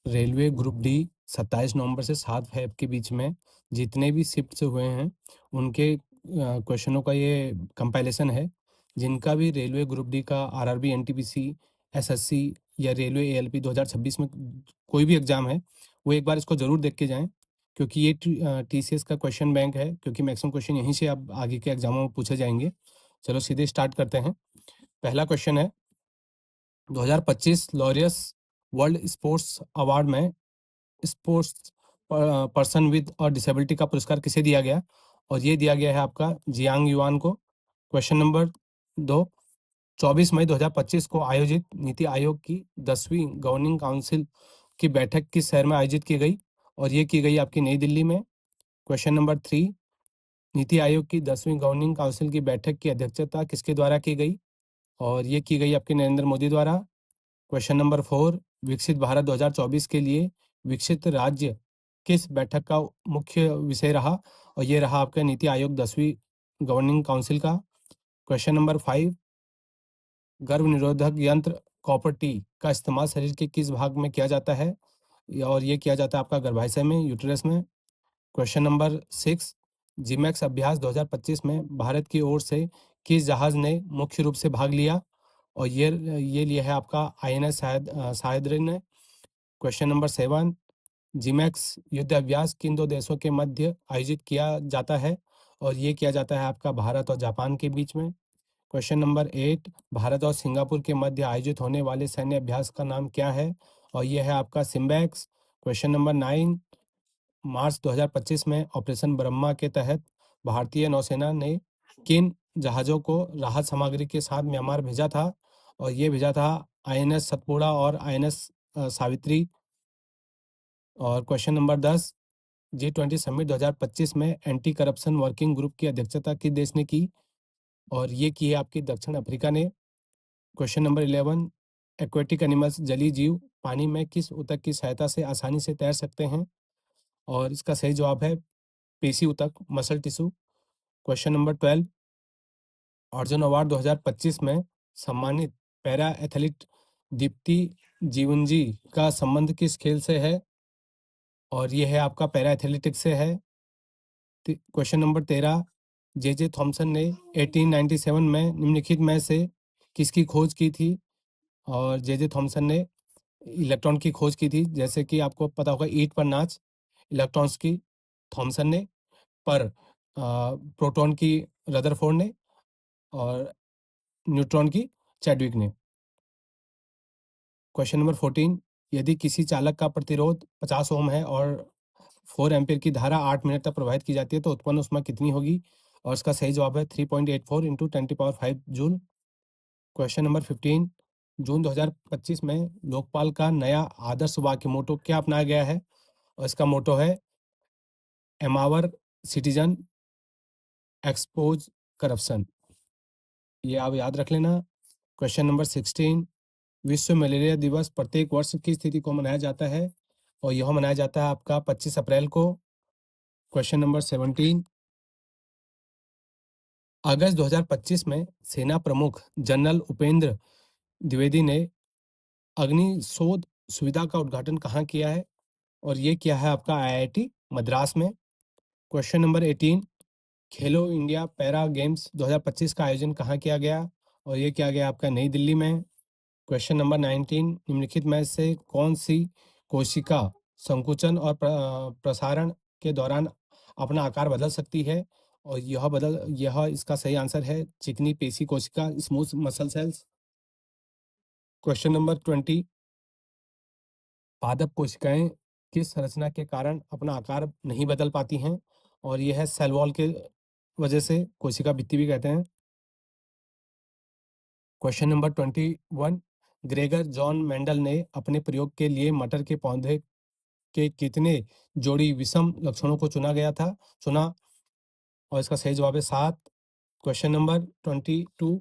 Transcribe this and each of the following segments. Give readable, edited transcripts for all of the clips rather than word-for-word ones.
Railway group D 27 नवंबर से 7 Feb के बीच में जितने भी शिफ्ट्स हुए हैं उनके क्वेश्चनों का ये कंपाइलेशन है। जिनका भी रेलवे ग्रुप डी का आरआरबी, एनटीपीसी, एसएससी या रेलवे एएलपी 2026 में कोई भी एग्जाम है, वो एक बार इसको ज़रूर देख के जाएँ, क्योंकि ये टीसीएस का क्वेश्चन बैंक है, क्योंकि मैक्सिमम क्वेश्चन यहीं से अब आगे के एग्जामों में पूछे जाएंगे। चलो सीधे स्टार्ट करते हैं। पहला क्वेश्चन है, 2025 लॉरियस वर्ल्ड स्पोर्ट्स अवार्ड में स्पोर्ट्स पर्सन विद और डिसेबिलिटी का पुरस्कार किसे दिया गया? और ये दिया गया है आपका जियांग युआन को। क्वेश्चन नंबर 2, 24 मई 2025 को आयोजित नीति आयोग की 10वीं गवर्निंग काउंसिल की बैठक किस शहर में आयोजित की गई? और ये की गई आपकी नई दिल्ली में। क्वेश्चन नंबर 3, नीति आयोग की 10वीं गवर्निंग काउंसिल की बैठक की अध्यक्षता किसके द्वारा की गई? और ये की गई आपके नरेंद्र मोदी द्वारा। क्वेश्चन नंबर 4, विकसित भारत 2024 के लिए विकसित राज्य किस बैठक का मुख्य विषय रहा? और ये रहा आपका नीति आयोग 10वीं गवर्निंग काउंसिल का। क्वेश्चन नंबर 5, गर्भ निरोधक यंत्र कॉपर टी का इस्तेमाल शरीर के किस भाग में किया जाता है? और ये किया जाता है आपका गर्भाशय में, यूटेरस में। क्वेश्चन नंबर 6, जिमैक्स अभ्यास 2025 में भारत की ओर से किस जहाज ने मुख्य रूप से भाग लिया? और ये लिया है आपका आईएनएस सह्याद्री ने। क्वेश्चन नंबर 7, जिमैक्स युद्ध अभ्यास किन दो देशों के मध्य आयोजित किया जाता है? और ये किया जाता है आपका भारत और जापान के बीच में। क्वेश्चन नंबर 8, भारत और सिंगापुर के मध्य आयोजित होने वाले सैन्य अभ्यास का नाम क्या है? और यह है आपका सिम्बैक्स। क्वेश्चन नंबर 9, मार्च 2025 में ऑपरेशन ब्रह्मा के तहत भारतीय नौसेना ने किन जहाज़ों को राहत सामग्री के साथ म्यांमार भेजा था? और ये भेजा था आईएनएस सतपुड़ा और आईएनएस सावित्री। और क्वेश्चन नंबर 10, G20 समिट 2025 में एंटी करप्शन वर्किंग ग्रुप की अध्यक्षता किस देश ने की? और ये की है आपकी दक्षिण अफ्रीका ने। क्वेश्चन नंबर 11, एक्वेटिक एनिमल्स जलीय जीव पानी में किस ऊतक की सहायता से आसानी से तैर सकते हैं? और इसका सही जवाब है पेशी ऊतक, muscle tissue. Question number 12, Arjun award 2025 में सम्मानित पैरा एथलीट दीप्ति जीवनजी का संबंध किस खेल से है? और ये है आपका पैरा एथलेटिक्स से है। क्वेश्चन नंबर 13, जे थॉमसन ने 1897 में निम्नलिखित में से किसकी खोज की थी? और जे थॉमसन ने इलेक्ट्रॉन की खोज की थी। जैसे कि आपको पता होगा ईंट पर नाच इलेक्ट्रॉन्स की थॉमसन ने, पर प्रोटॉन की रदरफोर्ड ने, और न्यूट्रॉन की चैडविक ने। क्वेश्चन नंबर 14, यदि किसी चालक का प्रतिरोध 50 ओम है और 4 एम्पीयर की धारा 8 मिनट तक प्रवाहित की जाती है तो उत्पन्न ऊष्मा कितनी होगी? और इसका सही जवाब है 3.84 इंटू 10⁵ जूल। क्वेश्चन नंबर 15, जून 2025 में लोकपाल का नया आदर्श वाक्य मोटो क्या अपनाया गया है? और इसका मोटो है एम्पावर सिटीजन, एक्सपोज करप्शन। ये आप याद रख लेना। क्वेश्चन नंबर 16, विश्व मलेरिया दिवस प्रत्येक वर्ष किस तिथि को मनाया जाता है? और यह मनाया जाता है आपका 25 अप्रैल को। क्वेश्चन नंबर 17, अगस्त 2025 में सेना प्रमुख जनरल उपेंद्र द्विवेदी ने अग्निशोध सुविधा का उद्घाटन कहाँ किया है? और ये किया है आपका आईआईटी मद्रास में। क्वेश्चन नंबर 18, खेलो इंडिया पैरा गेम्स 2025 का आयोजन कहाँ किया गया? और ये किया गया आपका नई दिल्ली में। क्वेश्चन नंबर 19, निम्नलिखित में से कौन सी कोशिका संकुचन और प्रसारण के दौरान अपना आकार बदल सकती है? और यह इसका सही आंसर है चिकनी पेशी कोशिका, smooth muscle cells. Question number 20, पादप कोशिकाएं किस संरचना के कारण अपना आकार नहीं बदल पाती हैं? और यह है सेल वॉल के वजह से, कोशिका भित्ति भी कहते हैं। Question number 21, Gregor John Mendel ने अपने प्रयोग के लिए मटर के पौधे के कितने जोड़ी विषम लक्षणों को चुना? और इसका सही जवाब है 7। क्वेश्चन नंबर 22,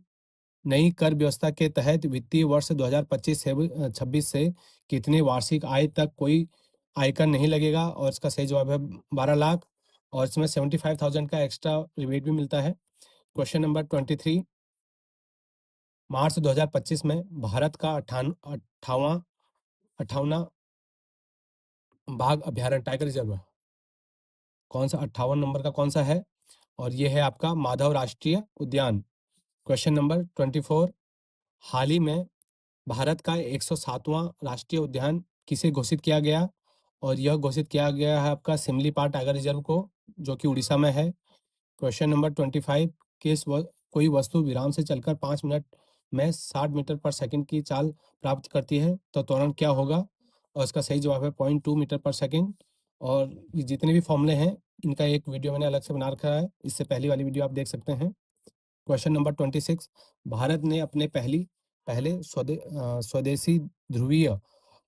नई कर व्यवस्था के तहत वित्तीय वर्ष 2025-26 से कितने वार्षिक आय तक कोई आयकर नहीं लगेगा? और इसका सही जवाब है 12 लाख, और इसमें 75,000 का एक्स्ट्रा रिबेट भी मिलता है। क्वेश्चन नंबर 23, मार्च 2025 में भारत का 58वां बाघ अभयारण्य, टाइगर रिजर्व कौन सा 58 नंबर का कौन सा है? और ये है आपका माधव राष्ट्रीय उद्यान। क्वेश्चन नंबर 24, हाल ही में भारत का 107वां राष्ट्रीय उद्यान किसे घोषित किया गया? और यह घोषित किया गया है आपका सिमलीपाल टाइगर रिजर्व को, जो कि उड़ीसा में है। क्वेश्चन नंबर 25, कोई वस्तु विराम से चलकर 5 मिनट में 60 मीटर पर सेकंड की चाल प्राप्त करती है तो त्वरण क्या होगा? और इसका सही जवाब है 0.2 मीटर पर सेकंड। और ये जितने भी फॉर्मूले हैं इनका एक वीडियो मैंने अलग से बना रखा है, इससे पहली वाली वीडियो आप देख सकते हैं। क्वेश्चन नंबर 26, भारत ने अपने पहले स्वदेशी ध्रुवीय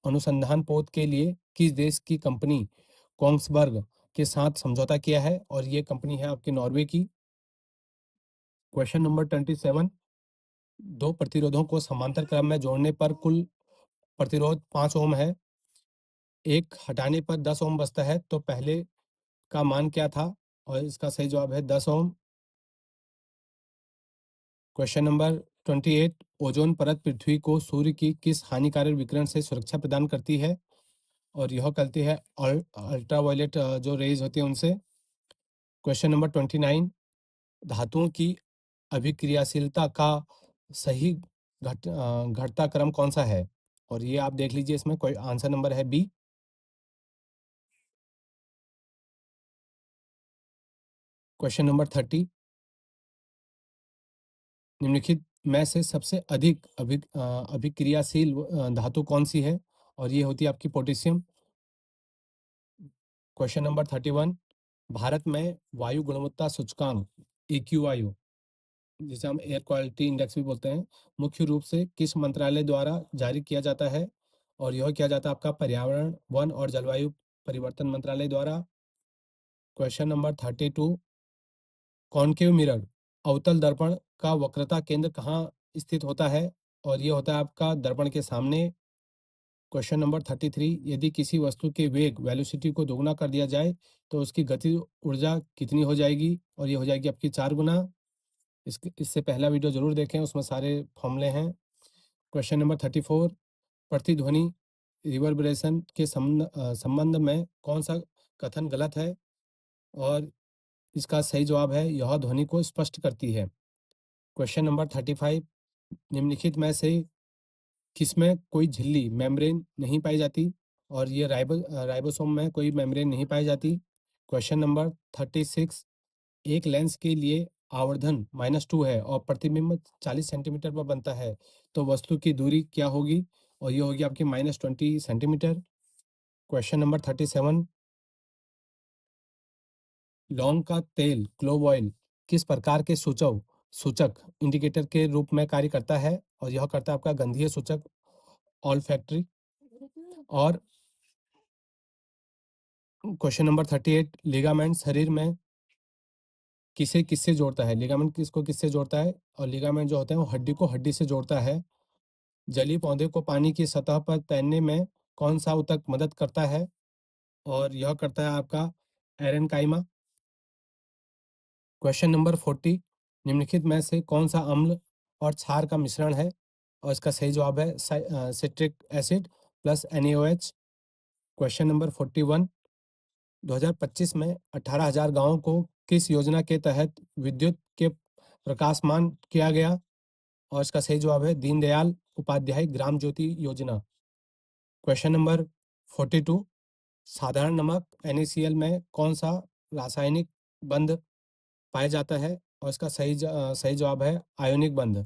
अनुसंधान पोत के लिए किस देश की कंपनी कोंग्सबर्ग के साथ समझौता किया है? और ये कंपनी है आपकी नॉर्वे की। क्वेश्चन नंबर 27, दो प्रतिरोधों को समांतर क्रम में जोड़ने पर कुल प्रतिरोध 5 ओम है, एक हटाने पर 10 ओम बचता है तो पहले का मान क्या था? और इसका सही जवाब है 10 ओम। क्वेश्चन नंबर 28, ओजोन परत पृथ्वी को सूर्य की किस हानिकारक विकिरण से सुरक्षा प्रदान करती है? और यह करती है अल्ट्रावायलेट जो रेज होती है उनसे। क्वेश्चन नंबर 29, धातुओं की अभिक्रियाशीलता का सही घटता क्रम कौन सा है? और ये आप देख लीजिए, इसमें कोई आंसर नंबर है बी। क्वेश्चन नंबर 30, निम्नलिखित में से सबसे अधिक अभिक्रियाशील धातु कौन सी है? और ये होती है आपकी पोटेशियम। क्वेश्चन नंबर 31, भारत में वायु गुणवत्ता सूचकांक EQI, जिसे हम एयर क्वालिटी इंडेक्स भी बोलते हैं, मुख्य रूप से किस मंत्रालय द्वारा जारी किया जाता है? और यह किया जाता है आपका पर्यावरण, वन और जलवायु परिवर्तन मंत्रालय द्वारा। क्वेश्चन नंबर 32, कॉनकेव मिरर अवतल दर्पण का वक्रता केंद्र कहाँ स्थित होता है? और ये होता है आपका दर्पण के सामने। क्वेश्चन नंबर 33, यदि किसी वस्तु के वेग वेलोसिटी को दोगुना कर दिया जाए तो उसकी गति ऊर्जा कितनी हो जाएगी? और ये हो जाएगी आपकी 4 गुना। इससे पहला वीडियो जरूर देखें, उसमें सारे फॉर्मूले हैं। क्वेश्चन नंबर 34, प्रतिध्वनि रिवर्बरेशन के संबंध में कौन सा कथन गलत है? और इसका सही जवाब है यह ध्वनि को स्पष्ट करती है। क्वेश्चन नंबर 35, निम्नलिखित में से किसमें कोई झिल्ली मेम्ब्रेन नहीं पाई जाती? और ये राइबोसोम में कोई मेम्ब्रेन नहीं पाई जाती। क्वेश्चन नंबर 36, एक लेंस के लिए आवर्धन -2 है और प्रतिबिंब 40 सेंटीमीटर पर बनता है तो वस्तु की दूरी क्या होगी? और ये होगी आपकी -20 सेंटीमीटर। क्वेश्चन नंबर 37, लौंग का तेल क्लोव ऑयल किस प्रकार के सूचक इंडिकेटर के रूप में कार्य करता है? और यह करता है आपका गंधीय सूचक ऑल्फैक्टरी। और क्वेश्चन नंबर 38, लिगामेंट शरीर में किसे किससे जोड़ता है? लिगामेंट किसको किससे जोड़ता है? और लिगामेंट जो होता है वो हड्डी को हड्डी से जोड़ता है। जलीय पौधे को पानी की सतह पर तैरने में कौन सा ऊतक मदद करता है? और यह करता है आपका एरेनकाइमा। क्वेश्चन नंबर 40, निम्नलिखित में से कौन सा अम्ल और क्षार का मिश्रण है? और इसका सही जवाब है citric acid plus NaOH। Question number 41, 2025 में 18,000 गांवों को किस योजना के तहत विद्युत के प्रकाशमान किया गया? और इसका सही जवाब है दीनदयाल उपाध्याय ग्राम ज्योति योजना। क्वेश्चन नंबर 42, साधारण नमक NaCl में कौन सा रासायनिक बंध पाया जाता है? और इसका सही जवाब है आयोनिक बंध।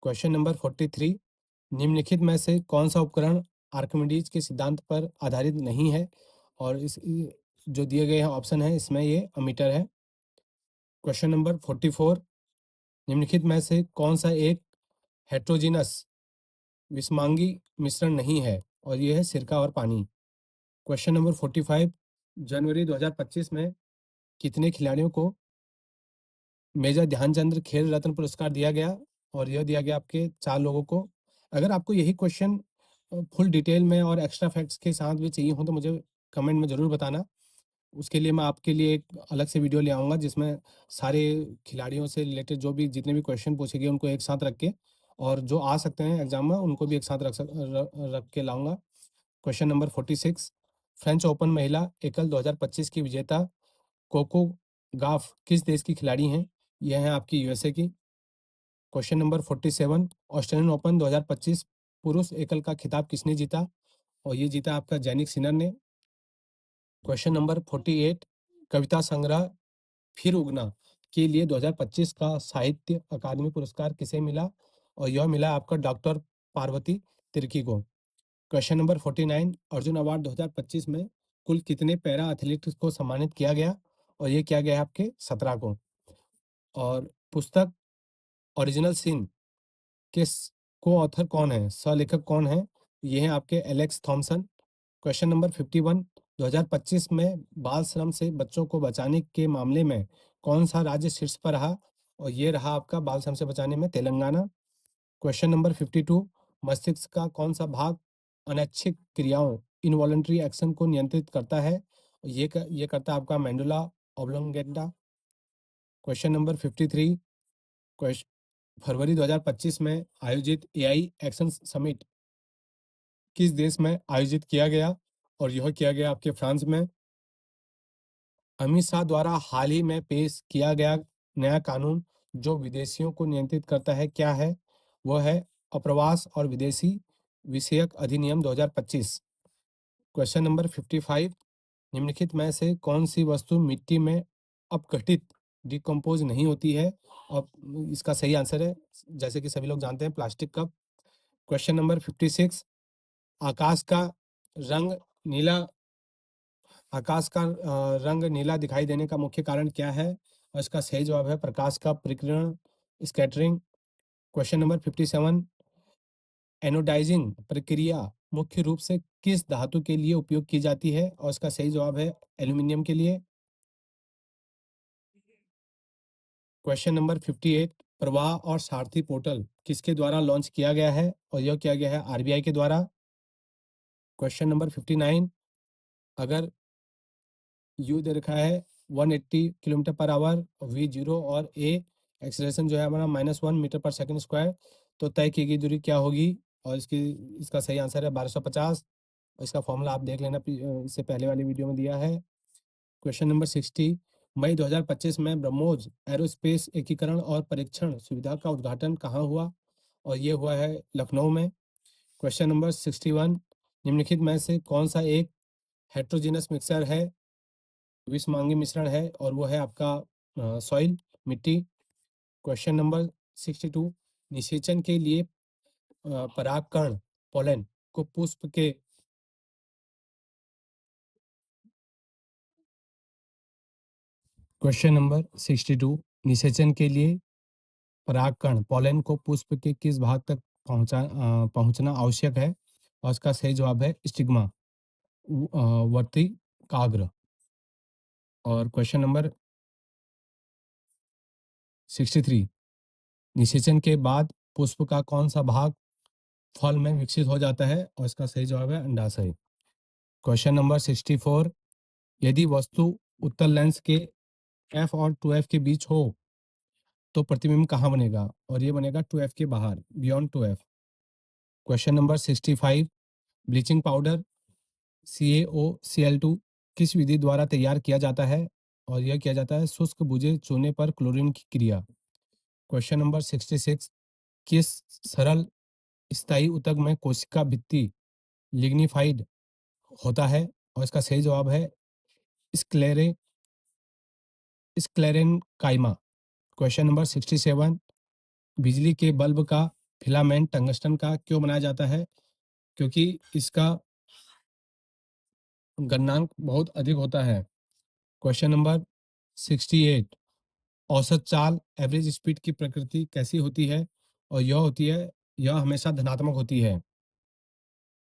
क्वेश्चन नंबर 43, निम्नलिखित में से कौन सा उपकरण आर्किमिडीज के सिद्धांत पर आधारित नहीं है? और जो दिए गए हैं ऑप्शन है इसमें ये अमीटर है। क्वेश्चन नंबर 44, निम्नलिखित में से कौन सा एक हेट्रोजीनस विषमांगी मिश्रण नहीं है? और ये है सिरका और पानी। क्वेश्चन नंबर 45, जनवरी 2025 में कितने खिलाड़ियों को मेजर ध्यानचंद खेल रत्न पुरस्कार दिया गया? और यह दिया गया आपके 4 लोगों को। अगर आपको यही क्वेश्चन फुल डिटेल में और एक्स्ट्रा फैक्ट्स के साथ भी चाहिए हो तो मुझे कमेंट में ज़रूर बताना। उसके लिए मैं आपके लिए एक अलग से वीडियो ले आऊँगा जिसमें सारे खिलाड़ियों से रिलेटेड जो भी जितने भी क्वेश्चन पूछे गए उनको एक साथ रख के, और जो आ सकते हैं एग्जाम में उनको भी एक साथ रख के लाऊंगा। क्वेश्चन नंबर 46, फ्रेंच ओपन महिला एकल 2025 की विजेता कोको गाफ किस देश की खिलाड़ी हैं? यह है आपकी यूएसए की। क्वेश्चन नंबर 47, ऑस्ट्रेलियन ओपन 2025 पुरुष एकल का खिताब किसने जीता? और ये जीता आपका जैनिक सिनर ने। क्वेश्चन नंबर 48, कविता संग्रह फिर उगना के लिए 2025 का साहित्य अकादमी पुरस्कार किसे मिला? और यह मिला आपका डॉक्टर पार्वती तिर्की को। क्वेश्चन नंबर 49, अर्जुन अवार्ड 2025 में कुल कितने पैरा एथलीट्स को सम्मानित किया गया? और ये किया गया है आपके 17 को। और पुस्तक ओरिजिनल सिन के को ऑथर कौन है, सह-लेखक कौन है? ये हैं आपके एलेक्स थॉमसन। क्वेश्चन नंबर 51, 2025 में बाल श्रम से बच्चों को बचाने के मामले में कौन सा राज्य शीर्ष पर रहा? और ये रहा आपका बाल श्रम से बचाने में तेलंगाना। क्वेश्चन नंबर 52, मस्तिष्क का कौन सा भाग अनैच्छिक क्रियाओं इनवॉलंटरी एक्शन को नियंत्रित करता है? ये करता है आपका मेंडुला ऑब्लोंगेटा। क्वेश्चन नंबर 53, फरवरी 2025 में आयोजित एआई एक्शन समिट किस देश में आयोजित किया गया? और यह किया गया आपके फ्रांस में। अमित शाह द्वारा हाल ही में पेश किया गया नया कानून जो विदेशियों को नियंत्रित करता है क्या है? वह है अप्रवास और विदेशी विषयक अधिनियम 2025। क्वेश्चन नंबर 55, निम्नलिखित में से कौन सी वस्तु मिट्टी में अपघटित डिकम्पोज नहीं होती है? और इसका सही आंसर है, जैसे कि सभी लोग जानते हैं, प्लास्टिक कप। क्वेश्चन नंबर 56, आकाश का रंग नीला आकाश का रंग नीला दिखाई देने का मुख्य कारण क्या है? और इसका सही जवाब है प्रकाश का प्रकीर्णन, स्कैटरिंग। क्वेश्चन नंबर 57, एनोडाइजिंग प्रक्रिया मुख्य रूप से किस धातु के लिए उपयोग की जाती है? और इसका सही जवाब है एल्यूमिनियम के लिए। क्वेश्चन नंबर 58, प्रवाह और सारथी पोर्टल किसके द्वारा लॉन्च किया गया है? और यह किया गया है आरबीआई के द्वारा। क्वेश्चन नंबर 59, अगर यू दे रखा है 180 kilometre per hour, we zero और ए एक्सेलरेशन जो है हमारा -1 मीटर पर सेकंड स्क्वायर, तो तय की गई दूरी क्या होगी? और इसका सही आंसर है 1250। इसका फॉर्मूला आप देख लेना, इससे पहले वाली वीडियो में दिया है। क्वेश्चन नंबर 60, मई 2025 में ब्रह्मोस एरोस्पेस एकीकरण और परीक्षण सुविधा का उद्घाटन कहाँ हुआ? और ये हुआ है लखनऊ में। क्वेश्चन नंबर 61, निम्नलिखित में से कौन सा एक हेट्रोजीनस मिक्सचर है, विषमांगी मिश्रण है? और वो है आपका सॉइल, मिट्टी। क्वेश्चन नंबर 62, निषेचन के लिए परागकण पोलन को पुष्प के क्वेश्चन नंबर 62, निषेचन के लिए परागकण पोलन को पुष्प के किस भाग तक पहुंचना आवश्यक है? और इसका सही जवाब है स्टिग्मा, वर्तिकाग्र। और क्वेश्चन नंबर 63, निषेचन के बाद पुष्प का कौन सा भाग फल में विकसित हो जाता है? और इसका सही जवाब है अंडाशय। क्वेश्चन नंबर 64, यदि वस्तु उत्तल लेंस के एफ और 2f के बीच हो तो प्रतिबिंब कहाँ बनेगा? और ये बनेगा 2f के बाहर, beyond 2f। Question number 65, bleaching powder CaOCl2 किस विधि द्वारा तैयार किया जाता है? और यह किया जाता है शुष्क बुझे चूने पर क्लोरीन की क्रिया। क्वेश्चन नंबर 66, किस सरल स्थायी ऊतक में कोशिका भित्ति लिग्निफाइड होता है? और इसका सही जवाब है स्क्लेरे स्क्लेरेनकाइमा। क्वेश्चन नंबर 67, बिजली के बल्ब का फिलामेंट टंगस्टन का क्यों बनाया जाता है? क्योंकि इसका गलनांक बहुत अधिक होता है। क्वेश्चन नंबर 68, औसत चाल एवरेज स्पीड की प्रकृति कैसी होती है? और यह हमेशा धनात्मक होती है।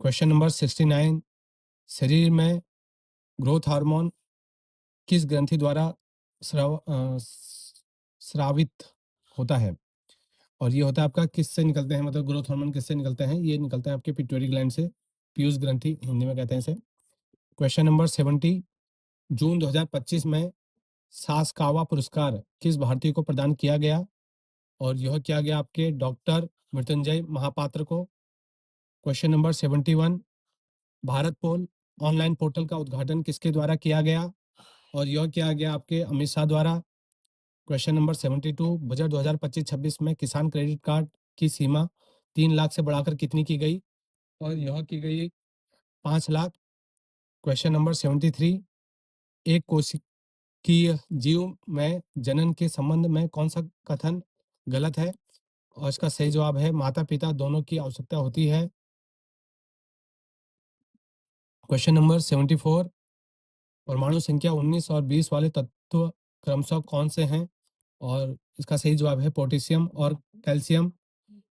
क्वेश्चन नंबर 69, शरीर में ग्रोथ हार्मोन किस ग्रंथि द्वारा स्रावित होता है? और ये होता है आपका किससे निकलते हैं, मतलब ग्रोथ हार्मोन किससे निकलते हैं? ये निकलता है आपके पिट्यूटरी ग्लैंड से, पीयूष ग्रंथि हिंदी में कहते हैं इसे। क्वेश्चन नंबर 70, जून 2025 में सासकावा पुरस्कार किस भारतीय को प्रदान किया गया? और यह किया गया आपके डॉक्टर मृत्युंजय महापात्र को। क्वेश्चन नंबर 71, भारत पोल ऑनलाइन पोर्टल का उद्घाटन किसके द्वारा किया गया? और यह किया गया आपके अमित शाह द्वारा। क्वेश्चन नंबर 72, बजट 2025-26 में किसान क्रेडिट कार्ड की सीमा 3 लाख से बढ़ाकर कितनी की गई? और यह की गई 5 लाख। क्वेश्चन नंबर 73, एक कोशिकीय जीव में जनन के संबंध में कौन सा कथन गलत है? और इसका सही जवाब है माता पिता दोनों की आवश्यकता होती है। क्वेश्चन नंबर 74, परमाणु संख्या 19 और 20 वाले तत्व क्रमशः कौन से हैं? और इसका सही जवाब है पोटेशियम और कैल्शियम।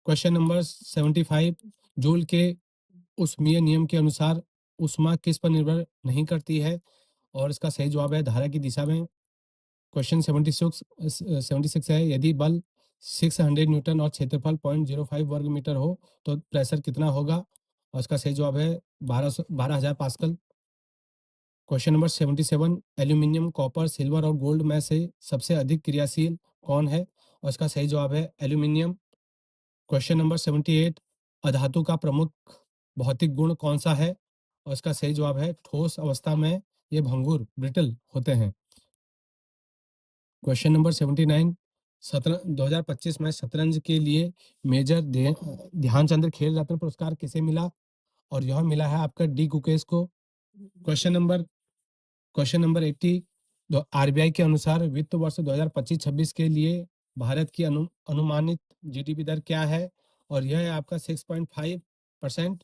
क्वेश्चन नंबर 75, जूल के ऊष्मीय नियम के अनुसार ऊष्मा किस पर निर्भर नहीं करती है? और इसका सही जवाब है धारा की दिशा में। क्वेश्चन 76 है, यदि बल 600 न्यूटन और क्षेत्रफल 0.05 वर्ग मीटर हो तो प्रेशर कितना होगा? और इसका सही जवाब है 12,000 pascal. Question number 77, aluminium, copper, silver और गोल्ड में से सबसे अधिक क्रियाशील कौन है? और इसका सही जवाब है एल्यूमिनियम। क्वेश्चन नंबर 78, अधातु का प्रमुख भौतिक गुण कौन सा है? और इसका सही जवाब है ठोस अवस्था में ये भंगुर ब्रिटल होते हैं। क्वेश्चन नंबर 79, 2025 में शतरंज के लिए मेजर ध्यानचंद्र खेल रत्न पुरस्कार किसे मिला? और यह मिला है आपका डी गुकेश को। क्वेश्चन नंबर 80, आरबीआई के अनुसार वित्त वर्ष 2025-26 के लिए भारत की अनुमानित जीडीपी दर क्या है? और यह है आपका 6.5%।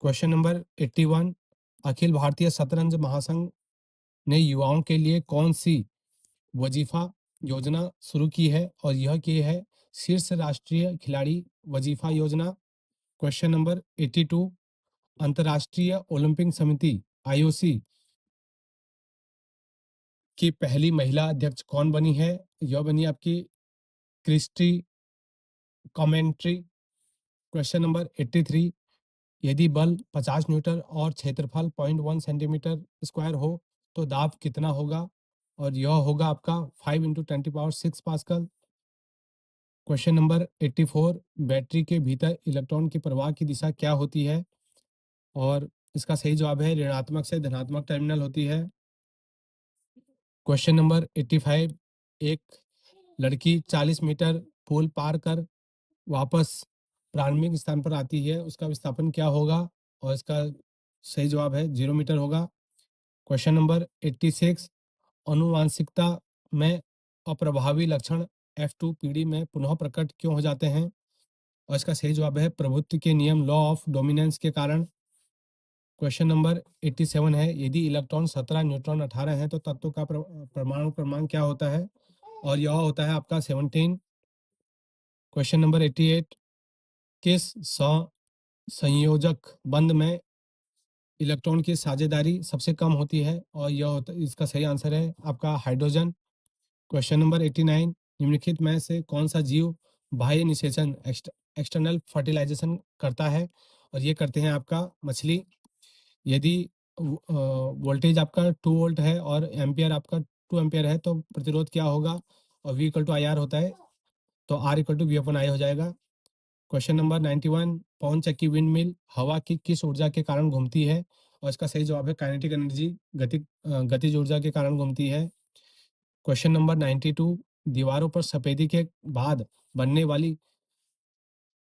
क्वेश्चन नंबर 81, अखिल भारतीय शतरंज महासंघ ने युवाओं के लिए कौन सी वजीफा योजना शुरू की है? और यह की है शीर्ष राष्ट्रीय खिलाड़ी वजीफा योजना। क्वेश्चन नंबर 82, अंतर्राष्ट्रीय ओलंपिक समिति आईओसी की पहली महिला अध्यक्ष कौन बनी है? यह बनी आपकी क्रिस्टी कमेंट्री। क्वेश्चन नंबर 83, यदि बल 50 न्यूटन और क्षेत्रफल 0.1 सेंटीमीटर स्क्वायर हो तो दाब कितना होगा? और यह होगा आपका 5 × 10⁶ पास्कल। क्वेश्चन नंबर 84, बैटरी के भीतर इलेक्ट्रॉन की प्रवाह की दिशा क्या होती है? और इसका सही जवाब है ऋणात्मक से धनात्मक टर्मिनल होती है। क्वेश्चन नंबर 85, एक लड़की 40 मीटर पुल पार कर वापस प्रारंभिक स्थान पर आती है, उसका विस्थापन क्या होगा? और इसका सही जवाब है 0 मीटर होगा। क्वेश्चन नंबर 86, अनुवांशिकता में अप्रभावी लक्षण F2 पीढ़ी में पुनः प्रकट क्यों हो जाते हैं? और इसका सही जवाब है प्रभुत्व के नियम लॉ ऑफ डोमिनेंस के कारण। क्वेश्चन नंबर 87 है, यदि इलेक्ट्रॉन 17, न्यूट्रॉन 18 है तो तत्व का परमाणु क्रमांक क्या होता है? और यह होता है आपका 17। क्वेश्चन नंबर 88, किस संयोजक बंध में इलेक्ट्रॉन की साझेदारी सबसे कम होती है? और यह होता इसका सही आंसर है आपका हाइड्रोजन। क्वेश्चन नंबर 89, निम्नलिखित में से कौन सा जीव बाह्य निषेचन एक्सटर्नल फर्टिलाइजेशन करता है? और ये करते हैं आपका मछली। यदि वोल्टेज आपका 2 वोल्ट है और एम्पियर आपका 2 एम्पियर है तो प्रतिरोध क्या होगा? और V = IR होता है, तो R = V/I हो जाएगा। क्वेश्चन नंबर 91, पवन चक्की विंड मिल हवा की किस ऊर्जा के कारण घूमती है? और इसका सही जवाब है काइनेटिक एनर्जी, गतिज ऊर्जा के कारण घूमती है। क्वेश्चन नंबर 92, दीवारों पर सफेदी के बाद बनने वाली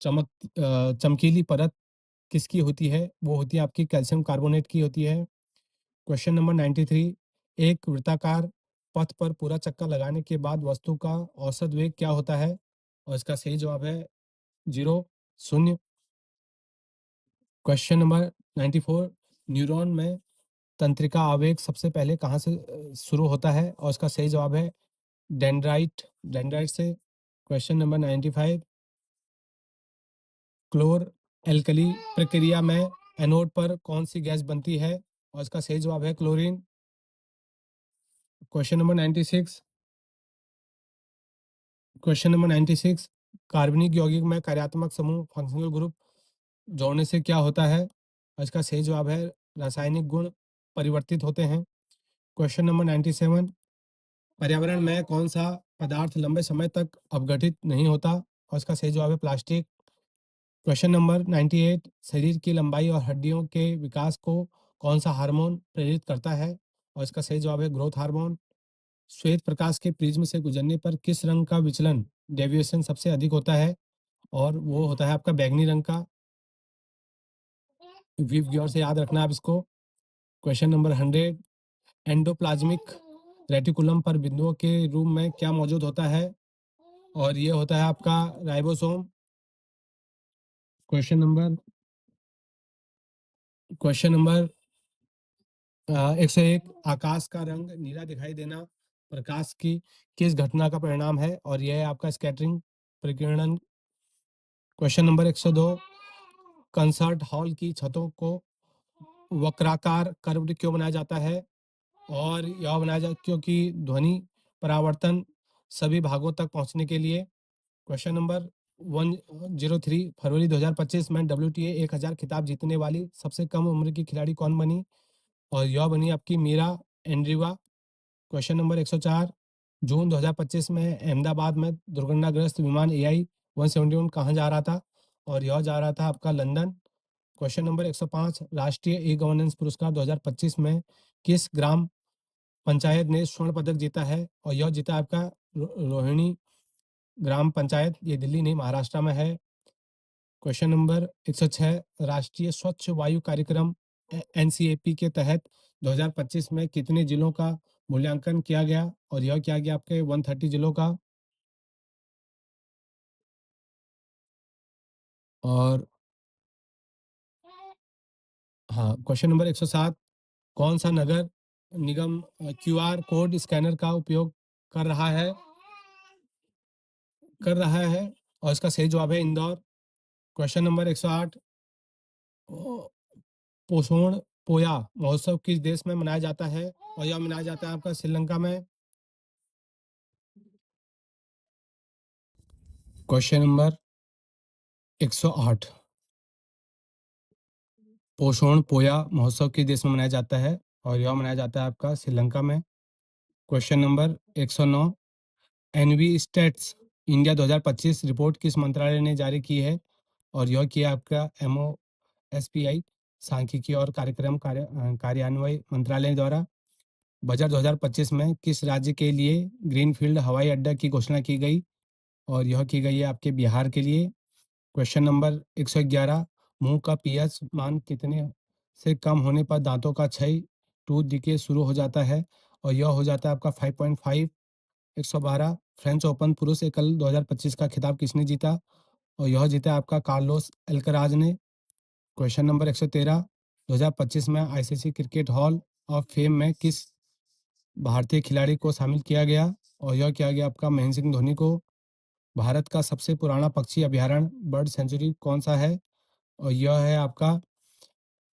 चमकीली परत किसकी होती है? वो होती है आपकी कैल्शियम कार्बोनेट की होती है। क्वेश्चन नंबर 93, एक वृत्ताकार पथ पर पूरा चक्का लगाने के बाद वस्तु का औसत वेग क्या होता है? और इसका सही जवाब है 0, 0। क्वेश्चन नंबर 94, न्यूरॉन में तंत्रिका आवेग सबसे पहले कहाँ से शुरू होता है? और इसका सही जवाब है डेंड्राइट से। क्वेश्चन नंबर 95, क्लोर एल्कली प्रक्रिया में एनोड पर कौन सी गैस बनती है? और इसका सही जवाब है क्लोरीन। क्वेश्चन नंबर 96, कार्बनिक यौगिक में कार्यात्मक समूह फंक्शनल ग्रुप जोड़ने से क्या होता है? और इसका सही जवाब है रासायनिक गुण परिवर्तित होते हैं। क्वेश्चन नंबर 97, पर्यावरण में कौन सा पदार्थ लंबे समय तक अपघटित नहीं होता? और इसका सही जवाब है प्लास्टिक। क्वेश्चन नंबर 98, शरीर की लंबाई और हड्डियों के विकास को कौन सा हार्मोन प्रेरित करता है? और इसका सही जवाब है ग्रोथ हार्मोन। श्वेत प्रकाश के प्रिज्म से गुजरने पर किस रंग का विचलन डेविएशन सबसे अधिक होता है? और वो होता है आपका बैंगनी रंग का। विव गौर से याद रखना आप इसको। क्वेश्चन नंबर 100, एंडोप्लाज्मिक रेटिकुलम पर बिंदुओं के रूप में क्या मौजूद होता है? और ये होता है आपका ribosome. Question number question number 101, आकाश का रंग नीला दिखाई देना प्रकाश की किस घटना का परिणाम है? और यह है आपका स्कैटरिंग प्रकीर्णन। क्वेश्चन नंबर 102, कंसर्ट हॉल की छतों को वक्राकार कर्व्ड क्यों बनाया जाता है? और यह बनाया जाता क्योंकि ध्वनि परावर्तन सभी भागों तक पहुंचने के लिए। क्वेश्चन नंबर 103, फरवरी 2025 में WTA 1000 खिताब जीतने वाली सबसे कम उम्र की खिलाड़ी कौन बनी? और यह बनी आपकी मीरा एंड्रीवा। क्वेश्चन नंबर 104, जून 2025 में अहमदाबाद में दुर्घटनाग्रस्त विमान AI-171 कहाँ जा रहा था? और यह जा रहा था आपका लंदन। क्वेश्चन नंबर 105, राष्ट्रीय ई गवर्नेंस पुरस्कार 2025 में किस ग्राम पंचायत ने स्वर्ण पदक जीता है? और यह जीता आपका रोहिणी ग्राम पंचायत, ये दिल्ली नहीं महाराष्ट्र में है। क्वेश्चन नंबर 106, राष्ट्रीय स्वच्छ वायु कार्यक्रम NCAP के तहत 2025 में कितने जिलों का मूल्यांकन किया गया? और यह किया गया आपके 130 जिलों का। और हाँ, क्वेश्चन नंबर 107, कौन सा नगर निगम QR कोड स्कैनर का उपयोग कर रहा है? और इसका सही जवाब है इंदौर। क्वेश्चन नंबर 108, पोषण पोया महोत्सव किस देश में मनाया जाता है? और यह मनाया जाता है आपका श्रीलंका में। क्वेश्चन नंबर 108, पोषण पोया महोत्सव किस देश में मनाया जाता है? और यह मनाया जाता है आपका श्रीलंका में। Question number 109, EnviStats India 2025 report किस मंत्रालय ने जारी की है? और यह किया आपका MOSPI सांख्यिकी और कार्यक्रम कार्यान्वयन मंत्रालय द्वारा। बजट 2025 में किस राज्य के लिए ग्रीनफील्ड हवाई अड्डा की घोषणा की गई? और यह की गई है आपके बिहार के लिए। क्वेश्चन नंबर 111, मुंह का पीएच मान कितने से कम होने पर दांतों का क्षय टूथ डिके शुरू हो जाता है? और यह हो जाता है आपका 5.5। 112, फ्रेंच ओपन पुरुष एकल 2025 का खिताब किसने जीता? और यह जीता आपका कार्लोस अल्कराज ने। क्वेश्चन नंबर 113, 2025 में ICC cricket hall of fame में किस भारतीय खिलाड़ी को शामिल किया गया? और यह किया गया आपका महेंद्र सिंह धोनी को। भारत का सबसे पुराना पक्षी अभयारण्य बर्ड सेंचुरी कौन सा है? और यह है आपका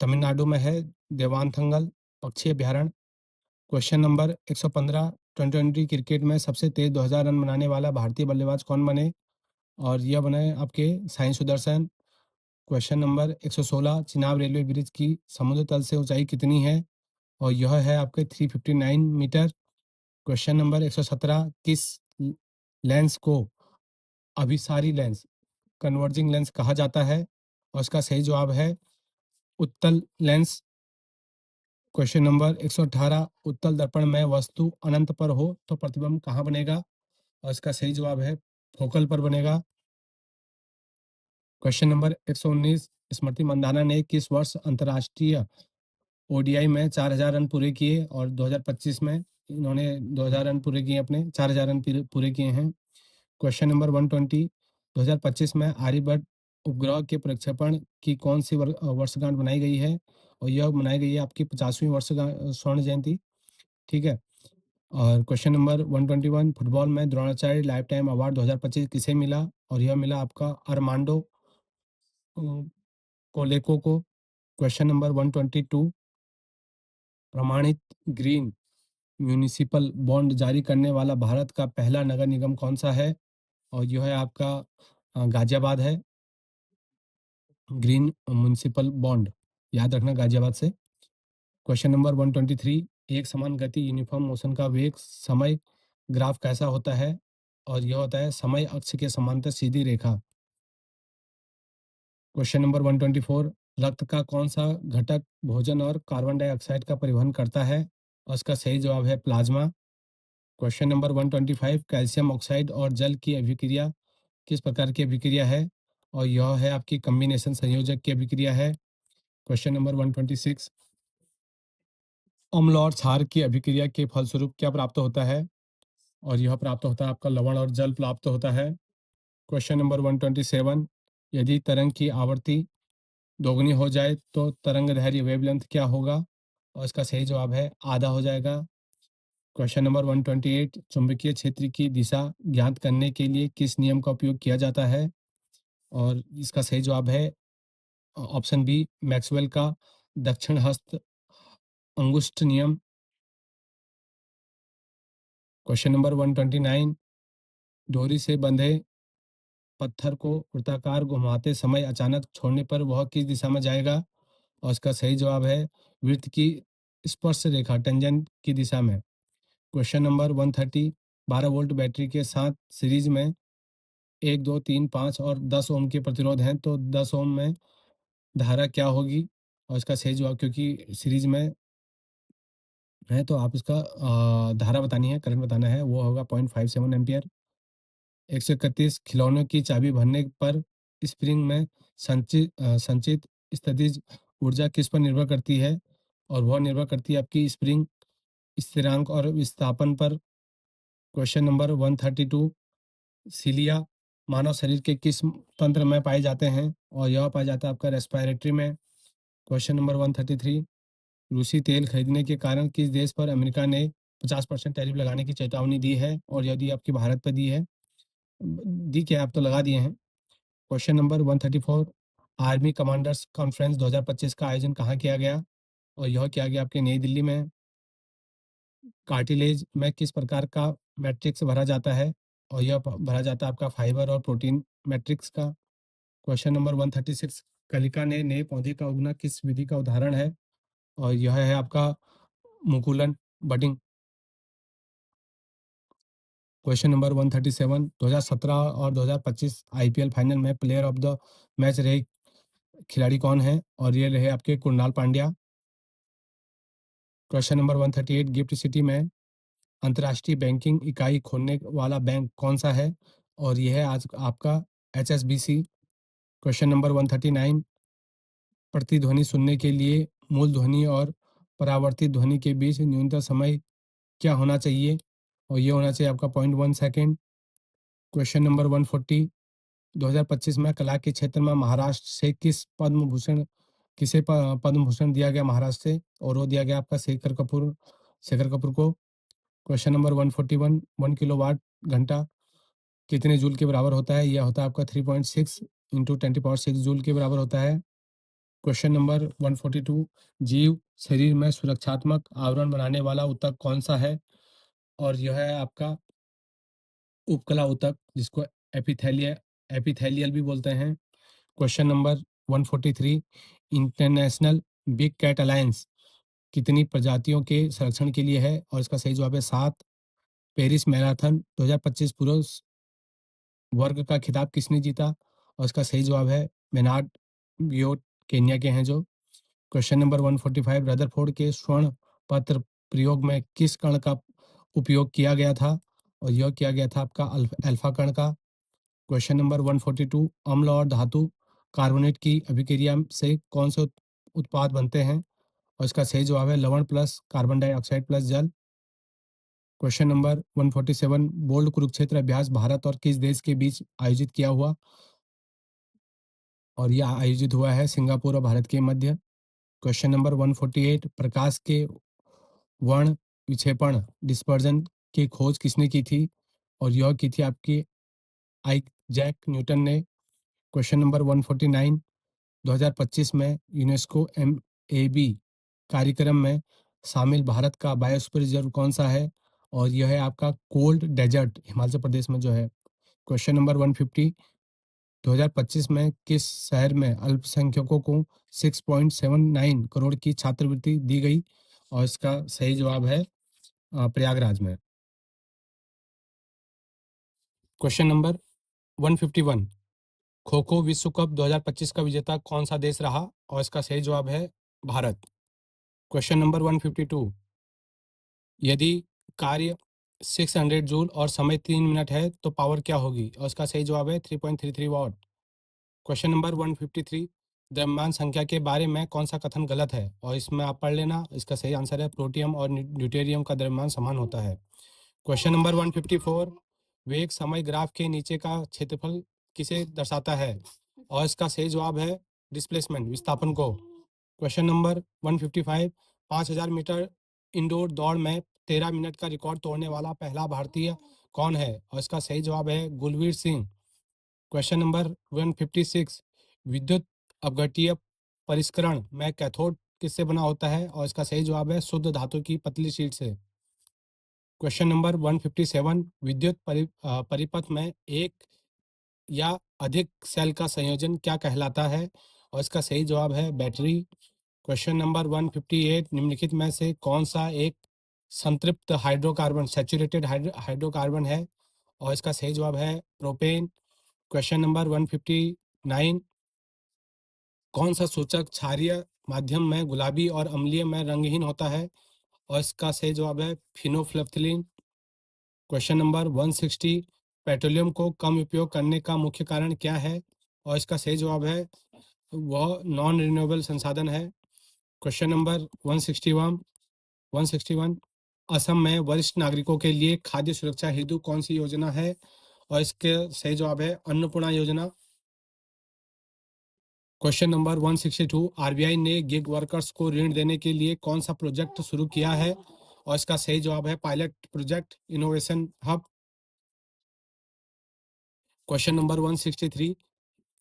तमिलनाडु में है देवानथंगल पक्षी अभयारण्य। क्वेश्चन नंबर 115, T20 क्रिकेट में सबसे तेज 2000 रन बनाने वाला भारतीय बल्लेबाज कौन बने? और यह बने आपके Sai Sudarshan. Question number 116, Chenab railway bridge की समुद्र तल से ऊंचाई कितनी है? और यह है आपके 359 मीटर। क्वेश्चन नंबर 117, किस लेंस को अभिसारी लेंस कन्वर्जिंग लेंस कहा जाता है? और इसका सही जवाब है उत्तल लेंस। क्वेश्चन नंबर 118, उत्तल दर्पण में वस्तु अनंत पर हो तो प्रतिबिंब कहाँ बनेगा? और इसका सही जवाब है फोकल पर बनेगा। क्वेश्चन नंबर 119, स्मृति मंदाना ने किस वर्ष अंतर्राष्ट्रीय ODI में 4000 रन पूरे किए? और 2025 में इन्होंने 2000 रन पूरे किए, अपने 4000 रन पूरे किए हैं। क्वेश्चन नंबर 120, 2025 में आर्यभट्ट उपग्रह के प्रक्षेपण की कौन सी वर्षगांठ बनाई गई है? और यह मनाई गई है आपकी 50वीं वर्षगांठ स्वर्ण जयंती। ठीक है। और क्वेश्चन नंबर 121, फुटबॉल में द्रोणाचार्य लाइफ टाइम अवार्ड 2025 किसे मिला? और यह मिला आपका अरमांडो कोलेको को। क्वेश्चन नंबर 122, प्रमाणित ग्रीन म्यूनिसिपल बॉन्ड जारी करने वाला भारत का पहला नगर निगम कौन सा है? और यह है आपका गाजियाबाद है। ग्रीन म्यूनिसिपल बॉन्ड याद रखना गाजियाबाद से। क्वेश्चन नंबर 123, एक समान गति यूनिफॉर्म मोशन का वेग समय ग्राफ कैसा होता है? और यह होता है समय अक्ष के समांतर सीधी रेखा। क्वेश्चन नंबर 124, रक्त का कौन सा घटक भोजन और कार्बन डाइऑक्साइड का परिवहन करता है? और इसका सही जवाब है plasma. Question number 125, calcium oxide और जल की अभिक्रिया किस प्रकार की अभिक्रिया है? और यह है आपकी कॉम्बिनेशन संयोजक की अभिक्रिया है। क्वेश्चन नंबर 126, अम्ल और क्षार की अभिक्रिया के फलस्वरूप क्या प्राप्त होता है? और यह प्राप्त होता है आपका लवण और जल प्राप्त होता है। क्वेश्चन नंबर 127, यदि तरंग की आवृत्ति दोगुनी हो जाए तो तरंग दैर्घ्य वेवलेंथ क्या होगा? और इसका सही जवाब है आधा हो जाएगा। क्वेश्चन नंबर 128, चुंबकीय क्षेत्र की दिशा ज्ञात करने के लिए किस नियम का उपयोग किया जाता है? और इसका सही जवाब है ऑप्शन बी, मैक्सवेल का दक्षिण हस्त अंगुष्ठ नियम। क्वेश्चन नंबर 129, डोरी से बंधे पत्थर को वृत्ताकार घुमाते समय अचानक छोड़ने पर वह किस दिशा में जाएगा? और इसका सही जवाब है वृत्त की स्पर्श रेखा टेंजेंट की दिशा में। क्वेश्चन नंबर 130, 12 वोल्ट बैटरी के साथ सीरीज में 1, 2, 3, 5 और 10 ओम के प्रतिरोध हैं, तो 10 ओम में धारा क्या होगी? और इसका सही जवाब, क्योंकि सीरीज में है तो आप इसका धारा बतानी है, करंट बताना है, वो होगा 0.57 एम्पियर। 131, खिलौनों की चाबी भरने पर स्प्रिंग में संचित स्थितिज ऊर्जा किस पर निर्भर करती है? और वह निर्भर करती है आपकी स्प्रिंग स्थिरांक और विस्थापन पर। क्वेश्चन नंबर 132, सीलिया मानव शरीर के किस तंत्र में पाए जाते हैं? और यह पाया जाता है आपका रेस्पिरेटरी में। क्वेश्चन नंबर 133, रूसी तेल खरीदने के कारण किस देश पर अमेरिका ने 50% टैरिफ लगाने की चेतावनी दी है? और यदि आपकी भारत पर दी है, दी क्या है, आप तो लगा दिए हैं। Question number 134, army commanders conference 2025 का आयोजन कहाँ किया गया? और यह किया गया आपके नई दिल्ली में। कार्टिलेज में किस प्रकार का मैट्रिक्स भरा जाता है? और यह भरा जाता है आपका फाइबर और प्रोटीन मैट्रिक्स का। क्वेश्चन नंबर 136, कलिका ने नए पौधे का उगना किस विधि का उदाहरण है? और यह है आपका मुकुलन बडिंग। क्वेश्चन नंबर 137, 2017 और 2025 आईपीएल फाइनल में प्लेयर ऑफ द मैच रहे खिलाड़ी कौन है? और ये रहे आपके Kunal Pandya. Question number 138, gift city में अंतर्राष्ट्रीय बैंकिंग इकाई खोलने वाला बैंक कौन सा है? और यह है आज आपका HSBC। क्वेश्चन नंबर 139, प्रतिध्वनि सुनने के लिए मूल ध्वनि और परावर्तित ध्वनि के बीच न्यूनतम समय क्या होना चाहिए? और ये होना चाहिए आपका 0.1 सेकेंड। क्वेश्चन नंबर 140, 2025 में कला के क्षेत्र में महाराष्ट्र से किसे पद्म भूषण दिया गया महाराष्ट्र से? और वो दिया गया आपका शेखर कपूर को। क्वेश्चन नंबर 141, 1 किलोवाट घंटा कितने जूल के बराबर होता है? यह होता है आपका 3.6 इंटू 10 की पावर 6 जूल के बराबर होता है। क्वेश्चन नंबर 142, जीव शरीर में सुरक्षात्मक आवरण बनाने वाला ऊतक कौन सा है? और यह है आपका उपकला ऊतक, जिसको एपिथेलियल भी बोलते हैं। Question number 143, international big cat alliance कितनी प्रजातियों के संरक्षण के लिए है? और इसका सही जवाब है 7। पेरिस मैराथन 2025 पुरुष वर्ग का खिताब किसने जीता? और इसका सही जवाब है मेनार्ड बियोट, केन्या के हैं जो। क्वेश्चन नंबर 145, रदरफोर्ड के स्वर्ण पत्र प्रयोग में किस कण का उपयोग किया गया था? और यह किया गया था आपका अल्फा कण का। क्वेश्चन नंबर 142, अम्ल और धातु कार्बोनेट की अभिक्रिया से कौन से उत्पाद बनते हैं? और इसका सही जवाब है लवण प्लस कार्बन डाइऑक्साइड प्लस जल। क्वेश्चन नंबर 147, बोल्ड कुरुक्षेत्र अभ्यास भारत और किस देश के बीच आयोजित किया हुआ? और यह आयोजित हुआ है सिंगापुर और भारत के मध्य। क्वेश्चन नंबर 148, प्रकाश के वर्ण विक्षेपण डिस्पर्जन की खोज किसने की थी? और यह की थी आपकी आइजैक न्यूटन ने। क्वेश्चन नंबर 149, 2025 में यूनेस्को MAB कार्यक्रम में शामिल भारत का बायोस्फीयर रिजर्व कौन सा है? और यह है आपका कोल्ड डेजर्ट, हिमाचल प्रदेश में जो है। क्वेश्चन नंबर 150, 2025 में किस शहर में अल्पसंख्यकों को 6.79 करोड़ की छात्रवृत्ति दी गई? और इसका सही जवाब है प्रयागराज में। क्वेश्चन नंबर 151, खो खो विश्व कप 2025 का विजेता कौन सा देश रहा? और इसका सही जवाब है भारत। क्वेश्चन नंबर 152, यदि कार्य 600 जूल और समय 3 मिनट है तो पावर क्या होगी? और इसका सही जवाब है 3.33 वॉट। क्वेश्चन नंबर 153, द्रव्यमान संख्या के बारे में कौन सा कथन गलत है? और इसमें आप पढ़ लेना, इसका सही आंसर है प्रोटियम और ड्यूटेरियम का द्रव्यमान समान होता है। क्वेश्चन नंबर 154, वेग समय ग्राफ के नीचे का क्षेत्रफल किसे दर्शाता है? और इसका सही जवाब है डिस्प्लेसमेंट, विस्थापन को। क्वेश्चन नंबर 155, 5000 मीटर इंडोर दौड़ में 13 मिनट का रिकॉर्ड तोड़ने वाला पहला भारतीय कौन है? और इसका सही जवाब है गुलवीर सिंह। क्वेश्चन नंबर 156, विद्युत अपघट्य परिष्करण में कैथोड किससे बना होता है? और इसका सही जवाब है शुद्ध धातु की पतली शीट से। क्वेश्चन नंबर 157, विद्युत परिपथ में एक या अधिक सेल का संयोजन क्या कहलाता है? और इसका सही जवाब है बैटरी। क्वेश्चन नंबर 158, निम्नलिखित में से कौन सा एक संतृप्त हाइड्रोकार्बन सैचुरेटेड हाइड्रोकार्बन है? और इसका सही जवाब है प्रोपेन। क्वेश्चन नंबर 159, कौन सा सूचक क्षारीय माध्यम में गुलाबी और अम्लीय में रंगहीन होता है? और इसका सही जवाब है फिनोल्फ्थलीन। क्वेश्चन नंबर 160, पेट्रोलियम को कम उपयोग करने का मुख्य कारण क्या है? और इसका सही जवाब है वह नॉन रिन्यूएबल संसाधन है। क्वेश्चन नंबर 161, असम में वरिष्ठ नागरिकों के लिए खाद्य सुरक्षा हेतु कौन सी योजना है? और इसके सही जवाब है अन्नपूर्णा योजना। क्वेश्चन नंबर 162, आरबीआई ने गिग वर्कर्स को ऋण देने के लिए कौन सा प्रोजेक्ट शुरू किया है? और इसका सही जवाब है pilot project innovation hub. Question number 163,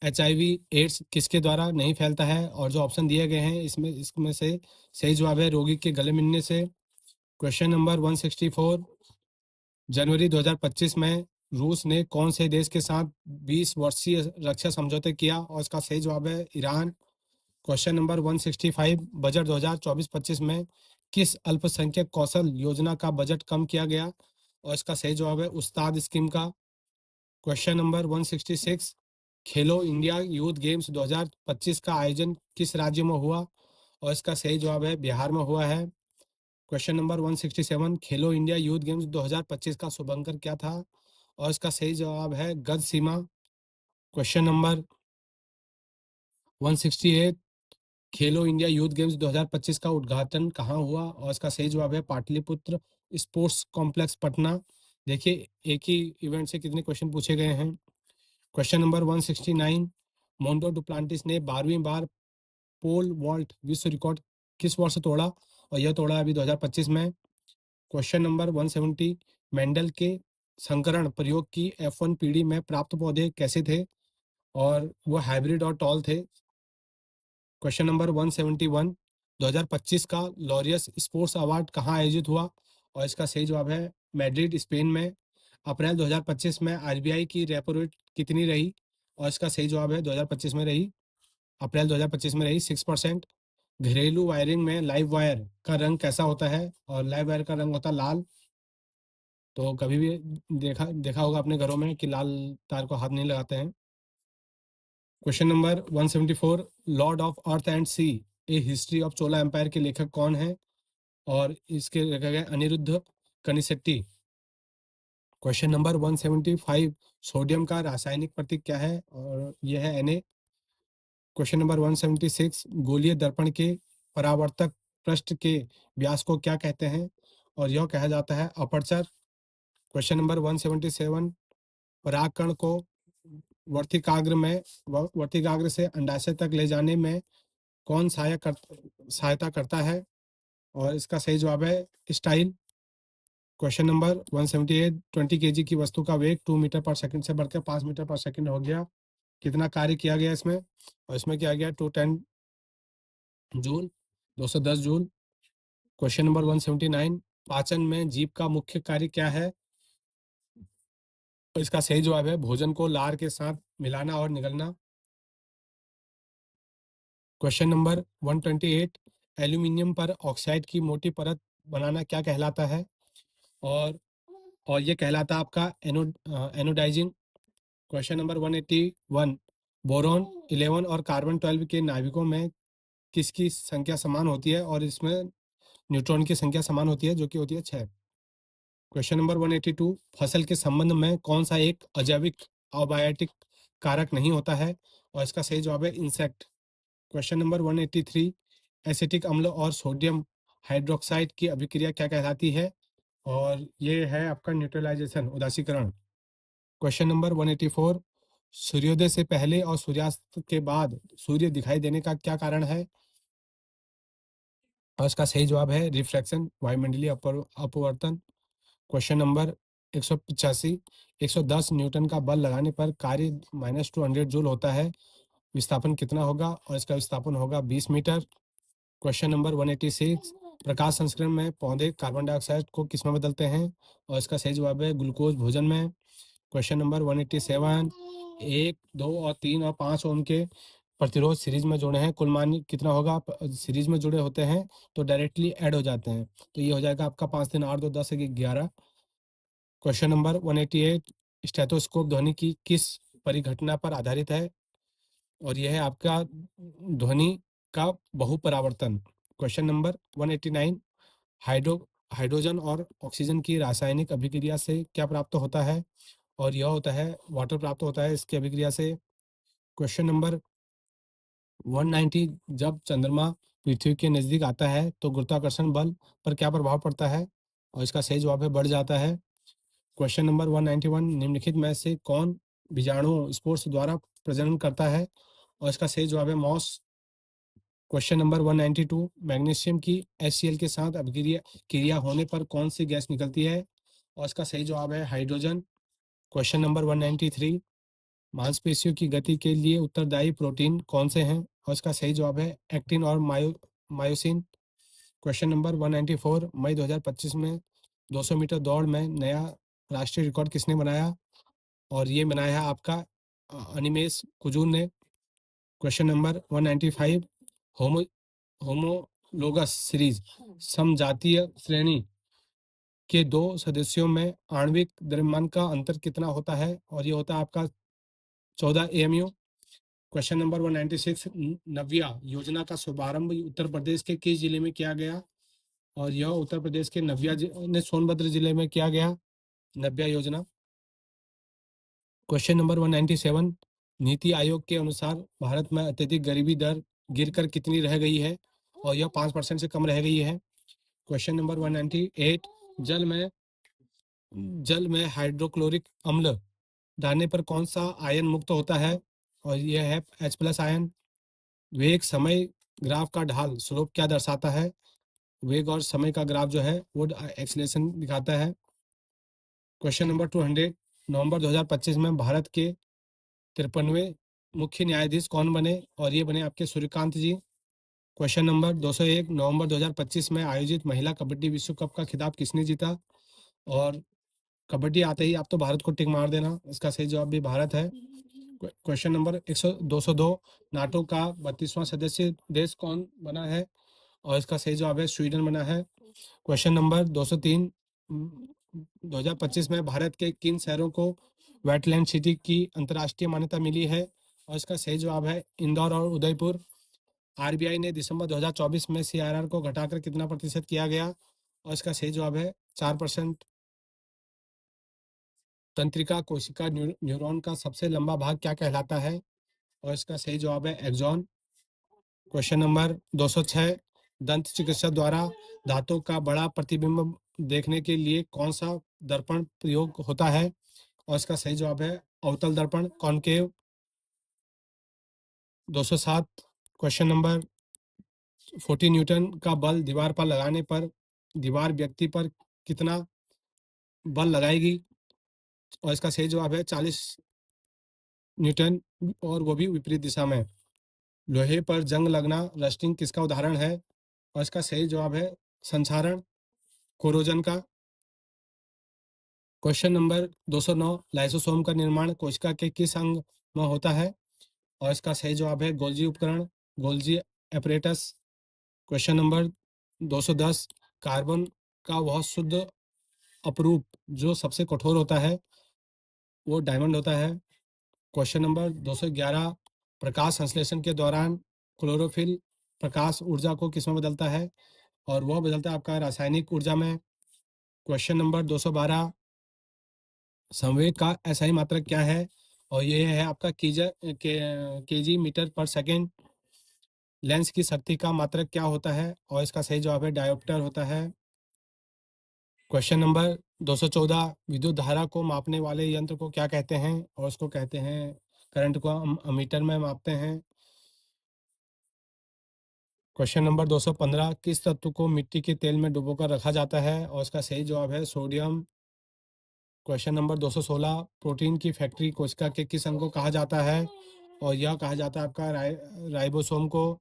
HIV AIDS किसके द्वारा नहीं फैलता है? और जो ऑप्शन दिए गए हैं इसमें से सही जवाब है रोगी के गले मिलने से। क्वेश्चन नंबर 164, जनवरी 2025 में रूस ने कौन से देश के साथ 20 वर्षीय रक्षा समझौते किया? और इसका सही जवाब है ईरान। क्वेश्चन नंबर 165, बजट 2024-25 में किस अल्पसंख्यक कौशल योजना का बजट कम किया गया? और इसका सही जवाब है उस्ताद स्कीम का। क्वेश्चन नंबर 166, खेलो इंडिया यूथ गेम्स 2025 का आयोजन किस राज्य में हुआ? और इसका सही जवाब है बिहार में हुआ है। क्वेश्चन नंबर 167, खेलो इंडिया यूथ गेम्स 2025 का शुभंकर क्या था? और इसका सही जवाब है गद सीमा। क्वेश्चन नंबर 168, खेलो इंडिया यूथ गेम्स 2025 का उद्घाटन कहाँ हुआ? और इसका सही जवाब है पाटलिपुत्र स्पोर्ट्स कॉम्प्लेक्स पटना। देखिए एक ही इवेंट से कितने क्वेश्चन पूछे गए हैं। क्वेश्चन नंबर 169, मोंडो डुप्लांटिस ने 12वीं बार पोल वॉल्ट विश्व रिकॉर्ड किस वर्ष तोड़ा? और यह तोड़ा अभी 2025 में। क्वेश्चन नंबर 170, मेंडल के संकरण प्रयोग की F1 पीढ़ी में प्राप्त पौधे कैसे थे? और वो हाइब्रिड और टॉल थे। क्वेश्चन नंबर 171, 2025 का लॉरियस स्पोर्ट्स अवार्ड कहाँ आयोजित हुआ? और इसका सही जवाब है मैड्रिड स्पेन में। अप्रैल 2025 में आरबीआई की रेपो रेट कितनी रही? और इसका सही जवाब है 2025 में रही, अप्रैल 2025 में रही 6%। घरेलू वायरिंग में लाइव वायर का रंग कैसा होता है? और लाइव वायर का रंग होता है लाल। तो कभी भी देखा देखा होगा अपने घरों में कि लाल तार को हाथ नहीं लगाते हैं। Question number 174, lord of earth and sea a history of Chola empire के लेखक कौन है? और इसके लेखक है Anirudh Kanisetti. Question number 175, sodium का रासायनिक प्रतीक क्या है? और यह है Na। क्वेश्चन नंबर 176, गोलीय दर्पण के परावर्तक पृष्ठ के व्यास को क्या कहते हैं? और यह कहा जाता है अपर्चर। क्वेश्चन नंबर 177, परागकण को वर्तिकाग्र से अंडाशय तक ले जाने में कौन सहायता करता है? और इसका सही जवाब है स्टाइल। क्वेश्चन नंबर 178, 20 केजी की वस्तु का वेग 2 मीटर पर सेकंड से बढ़कर 5 मीटर पर सेकंड हो गया। कितना कार्य किया गया इसमें? और इसमें किया गया 210 जूल, 210 जूल। क्वेश्चन नंबर 179, पाचन में जीभ का मुख्य कार्य क्या है? तो इसका सही जवाब है भोजन को लार के साथ मिलाना और निगलना। क्वेश्चन नंबर 128, एल्यूमिनियम पर ऑक्साइड की मोटी परत बनाना क्या कहलाता है? और ये कहलाता है आपका एनोडाइजिंग। क्वेश्चन नंबर 181, बोरॉन 11 और कार्बन 12 के नाभिकों में किसकी संख्या समान होती है और इसमें न्यूट्रॉन की संख्या समान होती है, जो कि होती है 6। क्वेश्चन नंबर 182, फसल के संबंध में कौन सा एक अजैविक अबायोटिक कारक नहीं होता है, और इसका सही जवाब है इंसेक्ट। क्वेश्चन नंबर 183, एसिटिक अम्ल और सोडियम हाइड्रोक्साइड की अभिक्रिया क्या कहलाती है, और ये है आपका न्यूट्रलाइजेशन, उदासीकरण। क्वेश्चन नंबर 184, सूर्योदय से पहले और सूर्यास्त के बाद सूर्य दिखाई देने का क्या कारण है, और इसका सही जवाब है रिफ्रैक्शन, वायुमंडलीय अपवर्तन। क्वेश्चन नंबर 185, 110 न्यूटन का बल लगाने पर कार्य -200 जूल होता है, विस्थापन कितना होगा, और इसका विस्थापन होगा 20 मीटर। क्वेश्चन नंबर 186, प्रकाश संस्करण में पौधे कार्बन डाइऑक्साइड को किस में बदलते हैं, और इसका सही जवाब है ग्लूकोज भोजन में। क्वेश्चन नंबर 187, 1, 2 और 3 और 5 ओम के प्रतिरोध सीरीज में जोड़े हैं, कुल मान कितना होगा, सीरीज में जुड़े होते हैं तो डायरेक्टली ऐड हो जाते हैं, तो ये हो जाएगा आपका 5 3 8 2 10 1 11। क्वेश्चन नंबर 188, स्टेथोस्कोप ध्वनि की किस परिघटना पर आधारित है, और यह है आपका ध्वनि का बहुपरावर्तन। क्वेश्चन नंबर 189, हाइड्रोजन और ऑक्सीजन की रासायनिक अभिक्रिया से क्या प्राप्त होता है, और यह होता है वाटर प्राप्त होता है इसकी अभिक्रिया से। क्वेश्चन नंबर 190, जब चंद्रमा पृथ्वी के नजदीक आता है तो गुरुत्वाकर्षण बल पर क्या प्रभाव पड़ता है, और इसका सही जवाब है बढ़ जाता है। क्वेश्चन नंबर 191, निम्नलिखित में से कौन बीजाणु स्पोर्स द्वारा प्रजनन करता है, और इसका सही जवाब है मॉस। क्वेश्चन नंबर 192, मैग्नीशियम की HCl के साथ अभिक्रिया क्रिया होने पर कौन सी गैस निकलती है, और इसका सही जवाब है हाइड्रोजन। क्वेश्चन नंबर 193, मांसपेशियों की गति के लिए उत्तरदायी प्रोटीन कौन से हैं, और इसका सही जवाब है एक्टिन और मायोसिन। क्वेश्चन नंबर 194, मई 2025 में 200 मीटर दौड़ में नया राष्ट्रीय रिकॉर्ड किसने बनाया, और ये बनाया है आपका अनिमेश कुजूर ने। क्वेश्चन नंबर 195, होमोलोगस सीरीज समजातीय श्रेणी के दो सदस्यों में आणविक द्रव्यमान का अंतर कितना होता है, और ये होता है आपका 14 AMU। क्वेश्चन नंबर 196, नव्या योजना का शुभारंभ उत्तर प्रदेश के किस जिले में किया गया, और यह उत्तर प्रदेश के नव्या ने सोनभद्र जिले में किया गया, नव्या योजना। क्वेश्चन नंबर 197, नीति आयोग के अनुसार भारत में अत्यधिक गरीबी दर गिरकर कितनी रह गई है, और यह 5% से कम रह गई है। क्वेश्चन नंबर 198, जल में हाइड्रोक्लोरिक अम्ल डालने पर कौन सा आयन मुक्त होता है, और यह है H+ आयन। वेग समय ग्राफ का ढाल स्लोप क्या दर्शाता है, वेग और समय का ग्राफ जो है वो एक्सीलरेशन दिखाता है। क्वेश्चन नंबर 200, नवंबर 2025 में भारत के 53वें मुख्य न्यायाधीश कौन बने, और ये बने आपके सूर्यकांत जी। क्वेश्चन नंबर 201, नवंबर 2025 में आयोजित महिला कबड्डी विश्व कप का खिताब किसने जीता, और कबड्डी आते ही आप तो भारत को टिक मार देना, इसका सही जवाब भी भारत है। क्वेश्चन नंबर 202, नाटो का 32वां सदस्य देश कौन बना है, और इसका सही जवाब है स्वीडन बना है। क्वेश्चन नंबर 203, 2025 में भारत के किन शहरों को वेटलैंड सिटी की अंतर्राष्ट्रीय मान्यता मिली है, और इसका सही जवाब है इंदौर और उदयपुर। RBI ने दिसंबर 2024 में CRR को घटाकर कितना प्रतिशत किया गया, और इसका सही जवाब है 4%। तंत्रिका कोशिका न्यूरॉन का सबसे लंबा भाग क्या कहलाता है, और इसका सही जवाब है एक्सॉन। क्वेश्चन नंबर 206, दंत चिकित्सक द्वारा दांतों का बड़ा प्रतिबिंब देखने के लिए कौन सा दर्पण प्रयोग होता है, और इसका सही जवाब है अवतल दर्पण, कॉनकेव। 207, क्वेश्चन नंबर 40, न्यूटन का बल दीवार पर लगाने पर दीवार व्यक्ति पर कितना बल लगाएगी, और इसका सही जवाब है 40 न्यूटन, और वो भी विपरीत दिशा में। लोहे पर जंग लगना रस्टिंग किसका उदाहरण है, और इसका सही जवाब है संक्षारण, कोरोजन का। क्वेश्चन नंबर 209, लाइसोसोम का निर्माण कोशिका के किस अंग में होता है, और इसका सही जवाब है गोल्जी उपकरण, Golgi apparatus. Question number 210, carbon का वह शुद्ध अपरूप जो सबसे कठोर होता है वो डायमंड होता है। क्वेश्चन नंबर 211, प्रकाश संश्लेषण के दौरान क्लोरोफिल प्रकाश ऊर्जा को किसमें बदलता है, और वह बदलता है आपका रासायनिक ऊर्जा में। क्वेश्चन नंबर 212, संवेग का एसआई मात्रक क्या है, और ये है आपका केजी मीटर पर सेकेंड। लेंस की शक्ति का मात्रक क्या होता है, और इसका सही जवाब है डायोप्टर होता है। क्वेश्चन नंबर 214, विद्युत धारा को मापने वाले यंत्र को क्या कहते हैं, और उसको कहते हैं, करंट को हम अमीटर में मापते हैं। क्वेश्चन नंबर 215, किस तत्व को मिट्टी के तेल में डुबोकर रखा जाता है, और इसका सही जवाब है सोडियम। क्वेश्चन नंबर 216, प्रोटीन की फैक्ट्री कोशिका के किस अंग को कहा जाता है, और यह कहा जाता है आपका राइबोसोम को।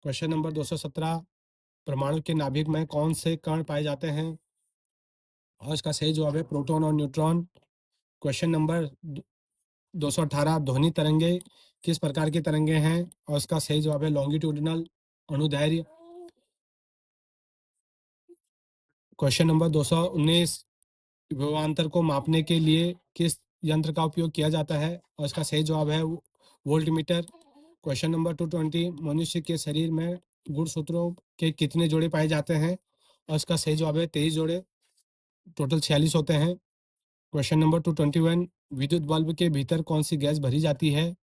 क्वेश्चन नंबर 217, परमाणु के नाभिक में कौन से कण पाए जाते हैं, और इसका सही जवाब है प्रोटॉन और न्यूट्रॉन। क्वेश्चन नंबर 218, ध्वनि तरंगे किस प्रकार की तरंगे हैं, और इसका सही जवाब है लॉन्गिट्यूडिनल अनुदैर्ध्य। क्वेश्चन नंबर 219, विभवांतर को मापने के लिए किस यंत्र का उपयोग किया जाता है, और इसका सही जवाब है वोल्टमीटर। क्वेश्चन नंबर 220, मनुष्य के शरीर में गुणसूत्रों के कितने जोड़े पाए जाते हैं, और इसका सही जवाब है 23 जोड़े, टोटल 46 होते हैं। क्वेश्चन नंबर 221, विद्युत बल्ब के भीतर कौन सी गैस भरी जाती है,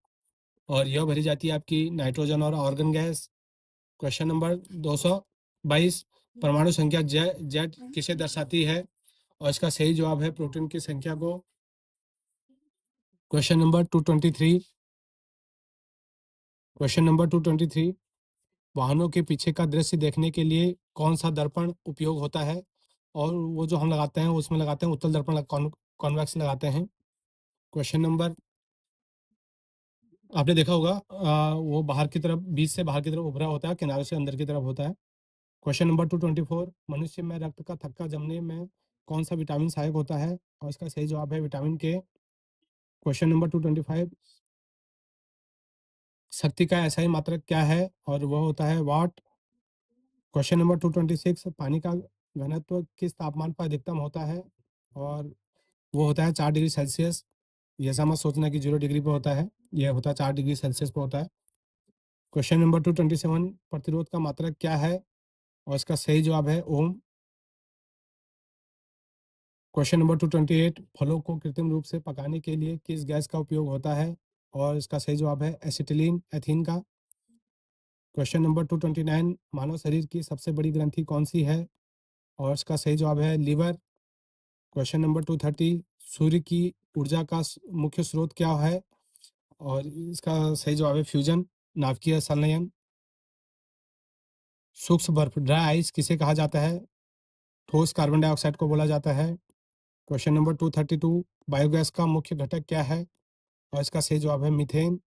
और यह भरी जाती है आपकी नाइट्रोजन और आर्गन गैस। क्वेश्चन नंबर 222, परमाणु संख्या जेड किसे दर्शाती है, और इसका सही जवाब है प्रोटॉन की संख्या को। क्वेश्चन नंबर 223, वाहनों के पीछे का दृश्य देखने के लिए कौन सा दर्पण उपयोग होता है, और वो जो हम लगाते हैं उसमें लगाते हैं उत्तल दर्पण, कॉन्वेक्स लगाते हैं। क्वेश्चन नंबर, आपने देखा होगा वो बाहर की तरफ, बीच से बाहर की तरफ उभरा होता है, किनारे से अंदर की तरफ होता है। क्वेश्चन नंबर 224, मनुष्य में रक्त का थक्का जमने में कौन सा विटामिन सहायक होता है, और इसका सही जवाब है विटामिन के। क्वेश्चन नंबर 225, शक्ति का एसआई मात्रक क्या है, और वह होता है वाट। क्वेश्चन नंबर 226, पानी का घनत्व किस तापमान पर अधिकतम होता है, और वो होता है 4 डिग्री सेल्सियस। ये ऐसा मत सोचना कि 0 डिग्री पे होता है, यह होता है 4 डिग्री सेल्सियस पे होता है। क्वेश्चन नंबर 227, प्रतिरोध का मात्रक क्या है, और इसका सही जवाब है ओम। क्वेश्चन नंबर 228, फलों को कृत्रिम रूप से पकाने के लिए किस गैस का उपयोग होता है, और इसका सही जवाब है एसिटिलीन एथीन का। क्वेश्चन नंबर 229, मानव शरीर की सबसे बड़ी ग्रंथि कौन सी है, और इसका सही जवाब है लीवर। क्वेश्चन नंबर 230, सूर्य की ऊर्जा का मुख्य स्रोत क्या है, और इसका सही जवाब है फ्यूजन, नाभिकीय संलयन। सूक्ष्म बर्फ ड्राई आइस किसे कहा जाता है, ठोस कार्बन डाइऑक्साइड को बोला जाता है। क्वेश्चन नंबर 232, बायोगैस का मुख्य घटक क्या है, और इसका सही जवाब है मीथेन,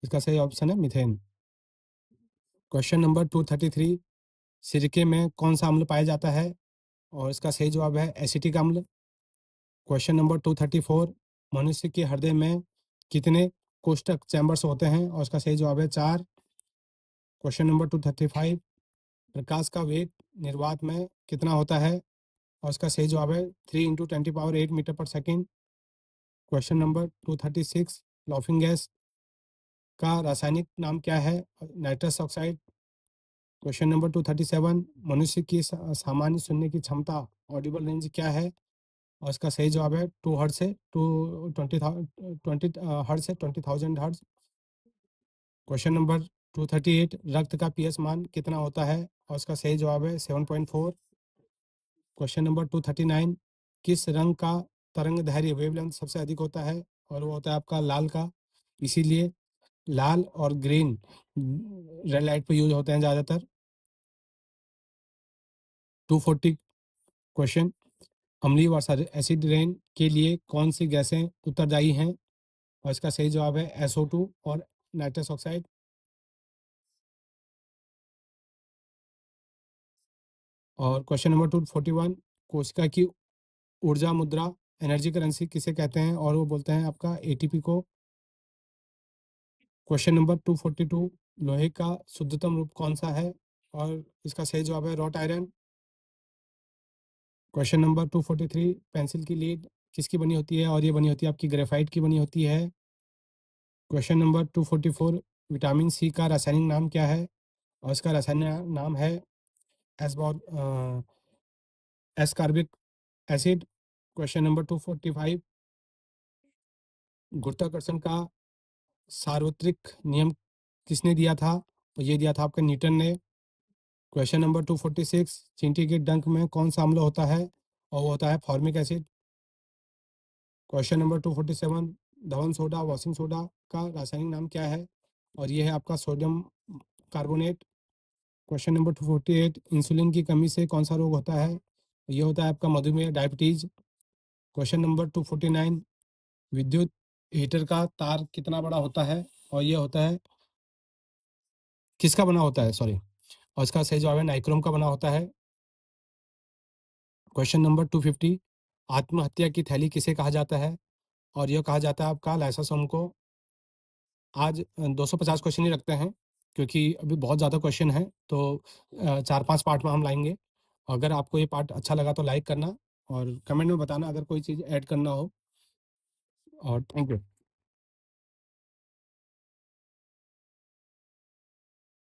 इसका सही ऑप्शन है मीथेन। क्वेश्चन नंबर 233, सिरके में कौन सा अम्ल पाया जाता है, और इसका सही जवाब है एसिटिक अम्ल। क्वेश्चन नंबर 234, मनुष्य के हृदय में कितने कोष्ठक चैम्बर्स होते हैं, और इसका सही जवाब है 4। क्वेश्चन नंबर 235, प्रकाश का वेग निर्वात में कितना होता है, और इसका सही जवाब है 3 × 10⁸ मीटर पर second. Question number 236, laughing gas का रासायनिक नाम क्या है, नाइट्रस ऑक्साइड। क्वेश्चन नंबर 237, मनुष्य की सामान्य सुनने की क्षमता ऑडिबल रेंज क्या है, और इसका सही जवाब है 2 हर्ट्ज से 20,000 हर्ट्ज। क्वेश्चन नंबर 238, रक्त का पीएच मान कितना होता है, और इसका सही जवाब है 7.4। क्वेश्चन नंबर 239, किस रंग का तरंग दैर्ध्य वेवलेंथ सबसे अधिक होता है, और वो होता है आपका लाल का, इसीलिए लाल और ग्रीन रेड लाइट पे यूज होते हैं ज़्यादातर। 240 क्वेश्चन, अम्लीय वर्षा एसिड रेन के लिए कौन सी गैसें उत्तरदायी हैं, और इसका सही जवाब है SO2 और नाइट्रस ऑक्साइड। और क्वेश्चन नंबर 241, कोशिका की ऊर्जा मुद्रा एनर्जी करेंसी किसे कहते हैं, और वो बोलते हैं आपका ATP को। क्वेश्चन नंबर 242, लोहे का शुद्धतम रूप कौन सा है, और इसका सही जवाब है wrought iron. Question number 243, pencil की लीड किसकी बनी होती है, और ये बनी होती है आपकी ग्रेफाइट की बनी होती है। क्वेश्चन नंबर 244, विटामिन सी का रासायनिक नाम क्या है? और इसका रासायनिक नाम है एस्कॉर्बिक एसिड। क्वेश्चन नंबर 245, गुरुत्वाकर्षण का सार्वत्रिक नियम किसने दिया था? तो ये दिया था आपका न्यूटन ने। क्वेश्चन नंबर 246, चींटी के डंक में कौन सा अम्ल होता है? और वो होता है formic acid. Question number 247, Dhawan soda washing soda का रासायनिक नाम क्या है? और ये है आपका sodium carbonate. Question number 248, insulin की कमी से कौन सा रोग होता है? ये होता है आपका मधुमेह, डायबिटीज। क्वेश्चन नंबर 249, विद्युत हीटर का तार कितना बड़ा होता है? और ये होता है किसका बना होता है, सॉरी, और इसका सही जवाब है नाइक्रोम का बना होता है। क्वेश्चन नंबर 250, आत्महत्या की थैली किसे कहा जाता है? और यह कहा जाता है आपका लाइसोसोम को। आज 250 क्वेश्चन ही रखते हैं, क्योंकि अभी बहुत ज़्यादा क्वेश्चन है, तो 4-5 पार्ट में हम लाएंगे। अगर आपको ये पार्ट अच्छा लगा तो लाइक करना और कमेंट में बताना अगर कोई चीज़ ऐड करना हो। और थैंक यू।